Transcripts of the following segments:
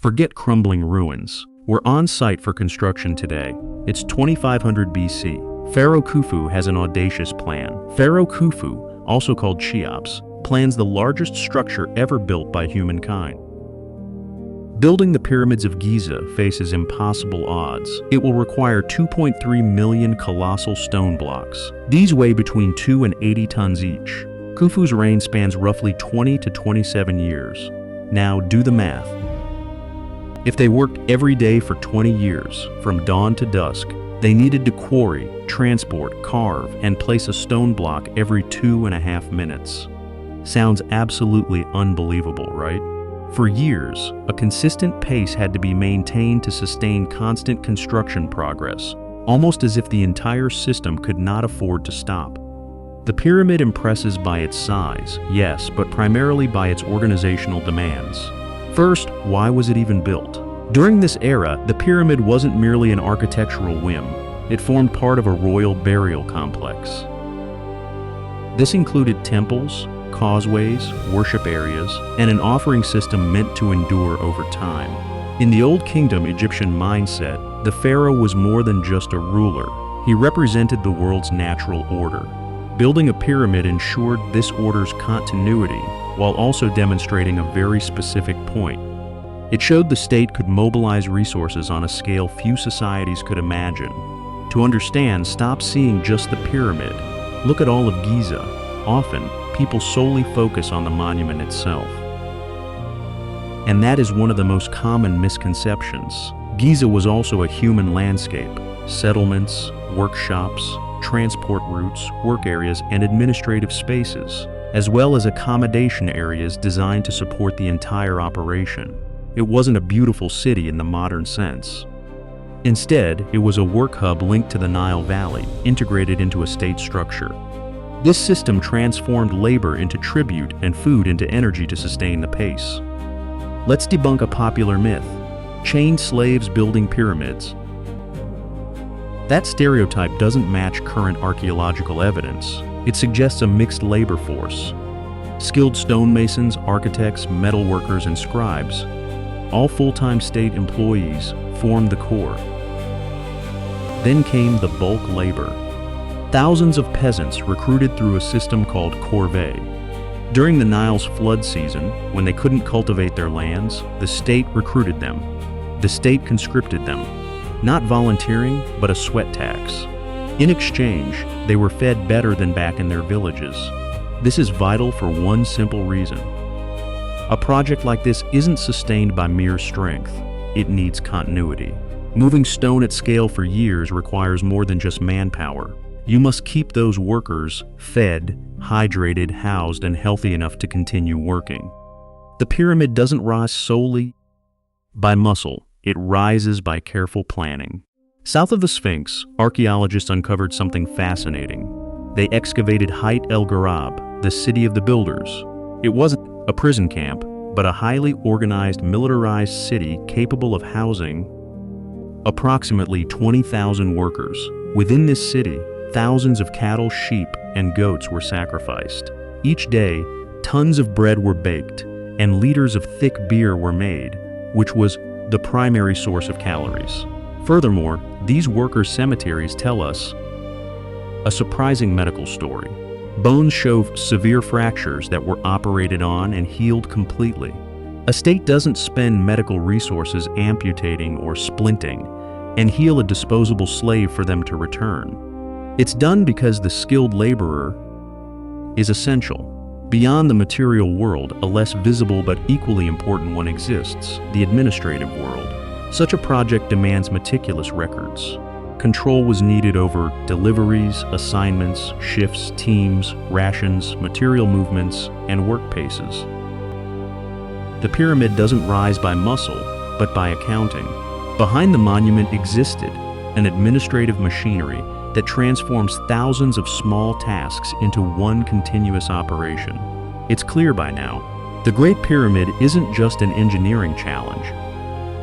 Forget crumbling ruins. We're on site for construction today. It's 2500 BC. Pharaoh Khufu has an audacious plan. Pharaoh Khufu, also called Cheops, plans the largest structure ever built by humankind. Building the pyramids of Giza faces impossible odds. It will require 2.3 million colossal stone blocks. These weigh between 2 and 80 tons each. Khufu's reign spans roughly 20 to 27 years. Now do the math. If they worked every day for 20 years, from dawn to dusk, they needed to quarry, transport, carve, and place a stone block every 2.5 minutes. Sounds absolutely unbelievable, right? For years, a consistent pace had to be maintained to sustain constant construction progress, almost as if the entire system could not afford to stop. The pyramid impresses by its size, yes, but primarily by its organizational demands. First, why was it even built? During this era, the pyramid wasn't merely an architectural whim. It formed part of a royal burial complex. This included temples, causeways, worship areas, and an offering system meant to endure over time. In the Old Kingdom Egyptian mindset, the pharaoh was more than just a ruler. He represented the world's natural order. Building a pyramid ensured this order's continuity, while also demonstrating a very specific point. It showed the state could mobilize resources on a scale few societies could imagine. To understand, stop seeing just the pyramid. Look at all of Giza. Often, people solely focus on the monument itself. And that is one of the most common misconceptions. Giza was also a human landscape. Settlements, workshops, transport routes, work areas, and administrative spaces, as well as accommodation areas designed to support the entire operation. It wasn't a beautiful city in the modern sense. Instead, it was a work hub linked to the Nile Valley, integrated into a state structure. This system transformed labor into tribute and food into energy to sustain the pace. Let's debunk a popular myth: chained slaves building pyramids. That stereotype doesn't match current archaeological evidence. It suggests a mixed labor force. Skilled stonemasons, architects, metal workers, and scribes, all full-time state employees, formed the core. Then came the bulk labor. Thousands of peasants recruited through a system called Corvée. During the Nile's flood season, when they couldn't cultivate their lands, the state recruited them. The state conscripted them. Not volunteering, but a sweat tax. In exchange, they were fed better than back in their villages. This is vital for one simple reason. A project like this isn't sustained by mere strength. It needs continuity. Moving stone at scale for years requires more than just manpower. You must keep those workers fed, hydrated, housed, and healthy enough to continue working. The pyramid doesn't rise solely by muscle. It rises by careful planning. South of the Sphinx, archaeologists uncovered something fascinating. They excavated Heit el-Gurab, the city of the builders. It wasn't a prison camp, but a highly organized, militarized city capable of housing approximately 20,000 workers. Within this city, thousands of cattle, sheep, and goats were sacrificed. Each day, tons of bread were baked, and liters of thick beer were made, which was the primary source of calories. Furthermore, these workers' cemeteries tell us a surprising medical story. Bones show severe fractures that were operated on and healed completely. A state doesn't spend medical resources amputating or splinting and heal a disposable slave for them to return. It's done because the skilled laborer is essential. Beyond the material world, a less visible but equally important one exists: the administrative world. Such a project demands meticulous records. Control was needed over deliveries, assignments, shifts, teams, rations, material movements, and work paces. The pyramid doesn't rise by muscle, but by accounting. Behind the monument existed an administrative machinery that transforms thousands of small tasks into one continuous operation. It's clear by now, the Great Pyramid isn't just an engineering challenge.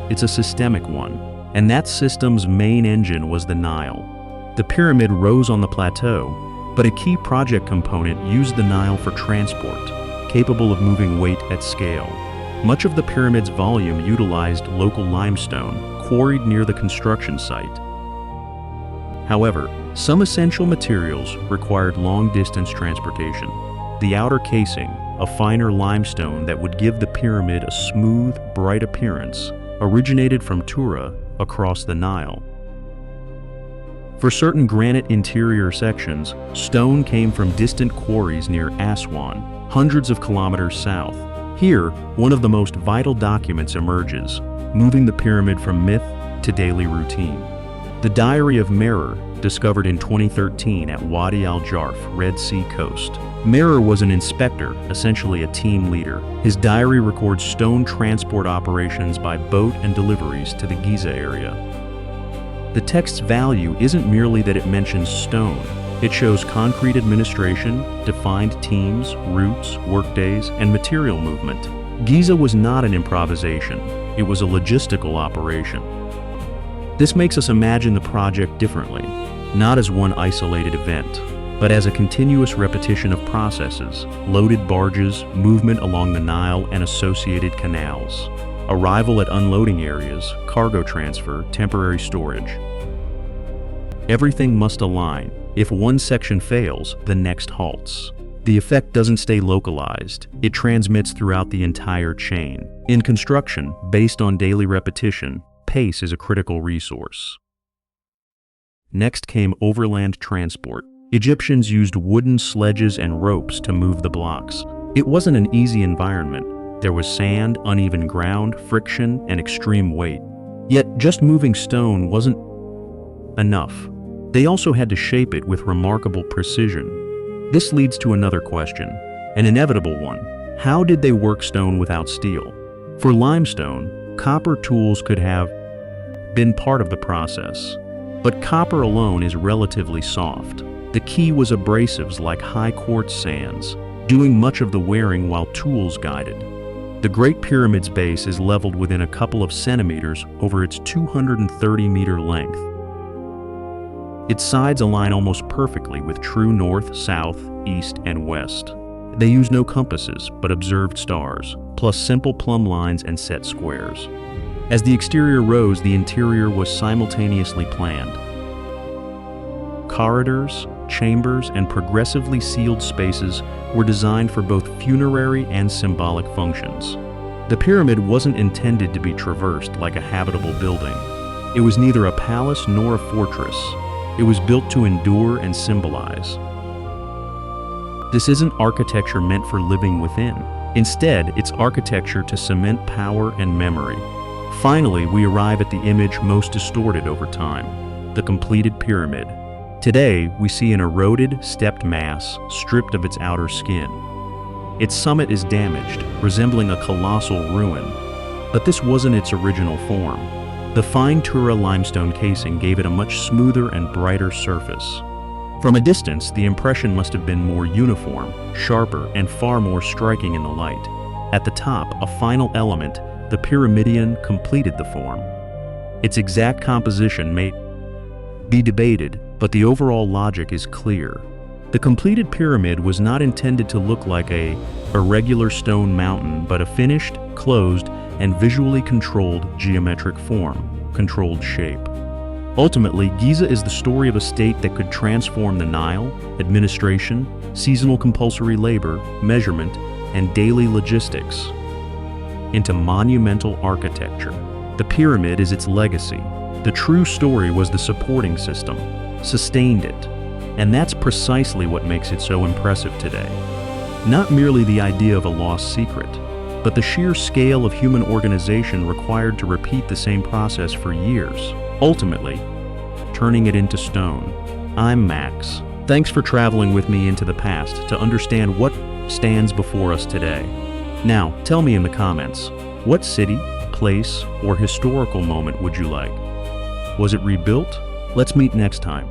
It's a systemic one, and that system's main engine was the Nile. The pyramid rose on the plateau, but a key project component used the Nile for transport, capable of moving weight at scale. Much of the pyramid's volume utilized local limestone, quarried near the construction site. However, some essential materials required long-distance transportation. The outer casing, a finer limestone that would give the pyramid a smooth, bright appearance, originated from Tura across the Nile. For certain granite interior sections, stone came from distant quarries near Aswan, hundreds of kilometers south. Here, one of the most vital documents emerges, moving the pyramid from myth to daily routine. The Diary of Merer, discovered in 2013 at Wadi al-Jarf, Red Sea coast. Merer was an inspector, essentially a team leader. His diary records stone transport operations by boat and deliveries to the Giza area. The text's value isn't merely that it mentions stone. It shows concrete administration, defined teams, routes, workdays, and material movement. Giza was not an improvisation. It was a logistical operation. This makes us imagine the project differently, not as one isolated event, but as a continuous repetition of processes: loaded barges, movement along the Nile and associated canals, arrival at unloading areas, cargo transfer, temporary storage. Everything must align. If one section fails, the next halts. The effect doesn't stay localized. It transmits throughout the entire chain. In construction, based on daily repetition, pace is a critical resource. Next came overland transport. Egyptians used wooden sledges and ropes to move the blocks. It wasn't an easy environment. There was sand, uneven ground, friction, and extreme weight. Yet just moving stone wasn't enough. They also had to shape it with remarkable precision. This leads to another question, an inevitable one. How did they work stone without steel? For limestone, copper tools could have been part of the process. But copper alone is relatively soft. The key was abrasives like high quartz sands, doing much of the wearing while tools guided. The Great Pyramid's base is leveled within a couple of centimeters over its 230-meter length. Its sides align almost perfectly with true north, south, east, and west. They used no compasses, but observed stars, plus simple plumb lines and set squares. As the exterior rose, the interior was simultaneously planned. Corridors, chambers, and progressively sealed spaces were designed for both funerary and symbolic functions. The pyramid wasn't intended to be traversed like a habitable building. It was neither a palace nor a fortress. It was built to endure and symbolize. This isn't architecture meant for living within. Instead, it's architecture to cement power and memory. Finally, we arrive at the image most distorted over time, the completed pyramid. Today, we see an eroded, stepped mass, stripped of its outer skin. Its summit is damaged, resembling a colossal ruin. But this wasn't its original form. The fine Tura limestone casing gave it a much smoother and brighter surface. From a distance, the impression must have been more uniform, sharper, and far more striking in the light. At the top, a final element, the pyramidion, completed the form. Its exact composition may be debated, but the overall logic is clear. The completed pyramid was not intended to look like a irregular stone mountain, but a finished, closed, and visually controlled geometric form, controlled shape. Ultimately, Giza is the story of a state that could transform the Nile, administration, seasonal compulsory labor, measurement, and daily logistics into monumental architecture. The pyramid is its legacy. The true story was the supporting system, sustained it, and that's precisely what makes it so impressive today. Not merely the idea of a lost secret, but the sheer scale of human organization required to repeat the same process for years, ultimately turning it into stone. I'm Max. Thanks for traveling with me into the past to understand what stands before us today. Now, tell me in the comments, what city, place, or historical moment would you like? Was it rebuilt? Let's meet next time.